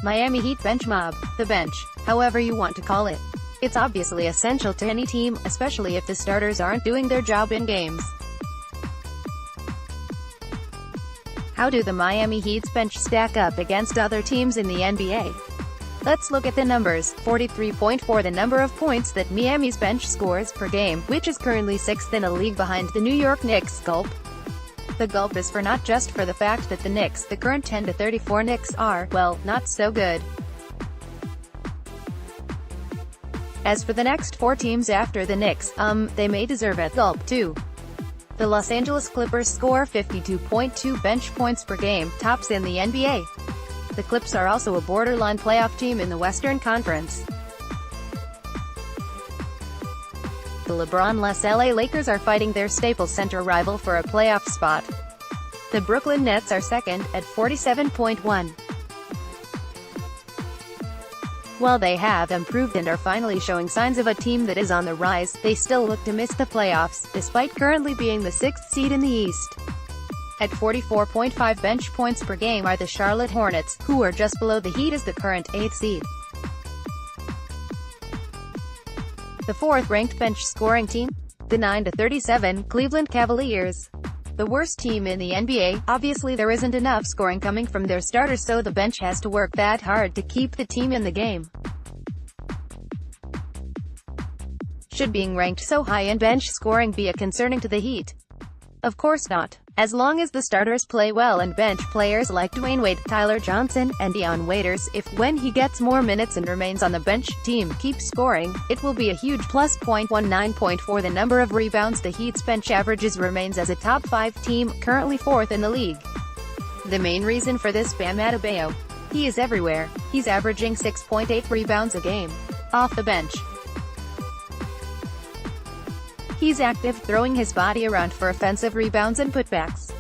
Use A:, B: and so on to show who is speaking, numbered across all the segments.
A: Miami Heat bench mob. The bench, however you want to call it. It's obviously essential to any team, especially if the starters aren't doing their job in games. How do the Miami Heat's bench stack up against other teams in the NBA? Let's look at the numbers. 43.4 the number of points that Miami's bench scores per game, which is currently 6th in the league behind the New York Knicks. Gulp. The gulp is for not just for the fact that the Knicks, the current 10-34 Knicks, are, well, not so good. As for the next 4 teams after the Knicks, they may deserve a gulp too. The Los Angeles Clippers score 52.2 bench points per game, tops in the NBA. The Clips are also a borderline playoff team in the Western Conference. The LeBron-less LA Lakers are fighting their Staples Center rival for a playoff spot. The Brooklyn Nets are second, at 47.1. While they have improved and are finally showing signs of a team that is on the rise, they still look to miss the playoffs, despite currently being the 6th seed in the East. At 44.5 bench points per game are the Charlotte Hornets, who are just below the Heat as the current 8th seed. The 4th-ranked bench scoring team? The 9-37 Cleveland Cavaliers. The worst team in the NBA. Obviously there isn't enough scoring coming from their starters, so the bench has to work that hard to keep the team in the game. Should being ranked so high in bench scoring be a concerning to the Heat? Of course not. As long as the starters play well and bench players like Dwayne Wade, Tyler Johnson, and Dion Waiters, if when he gets more minutes and remains on the bench, team keeps scoring, it will be a huge plus. 19.4 the number of rebounds the Heat's bench averages remains as a top 5 team, currently 4th in the league. The main reason for this, Bam Adebayo. He is everywhere. He's averaging 6.8 rebounds a game. Off the bench, he's active, throwing his body around for offensive rebounds and putbacks.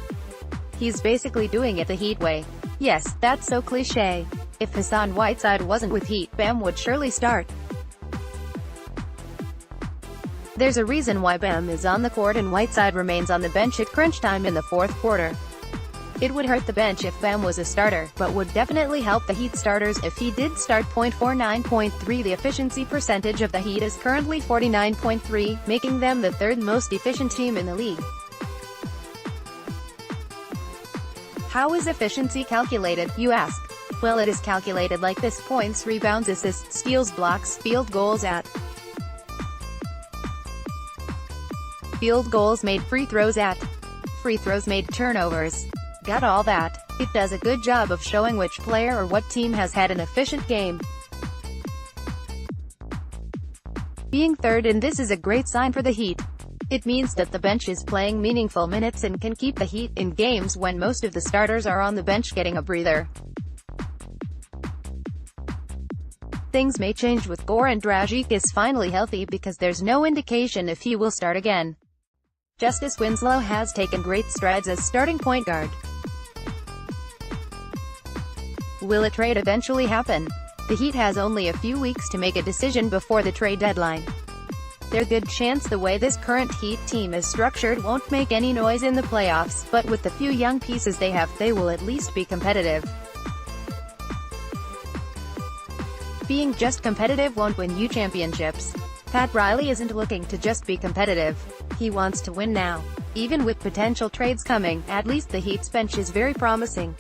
A: He's basically doing it the Heat way. Yes, that's so cliché. If Hassan Whiteside wasn't with Heat, Bam would surely start. There's a reason why Bam is on the court and Whiteside remains on the bench at crunch time in the 4th quarter. It would hurt the bench if Bam was a starter, but would definitely help the Heat starters if he did start. 49.3 the efficiency percentage of the Heat is currently 49.3, making them the 3rd most efficient team in the league. How is efficiency calculated, you ask? Well, it is calculated like this: points, rebounds, assists, steals, blocks, field goals at. Field goals made, free throws at. Free throws made, turnovers. Got all that? It does a good job of showing which player or what team has had an efficient game. Being 3rd in this is a great sign for the Heat. It means that the bench is playing meaningful minutes and can keep the Heat in games when most of the starters are on the bench getting a breather. Things may change with Goran Dragic is finally healthy, because there's no indication if he will start again. Justice Winslow has taken great strides as starting point guard. Will a trade eventually happen? The Heat has only a few weeks to make a decision before the trade deadline. There's a good chance the way this current Heat team is structured won't make any noise in the playoffs, but with the few young pieces they have, they will at least be competitive. Being just competitive won't win you championships. Pat Riley isn't looking to just be competitive. He wants to win now. Even with potential trades coming, at least the Heat's bench is very promising.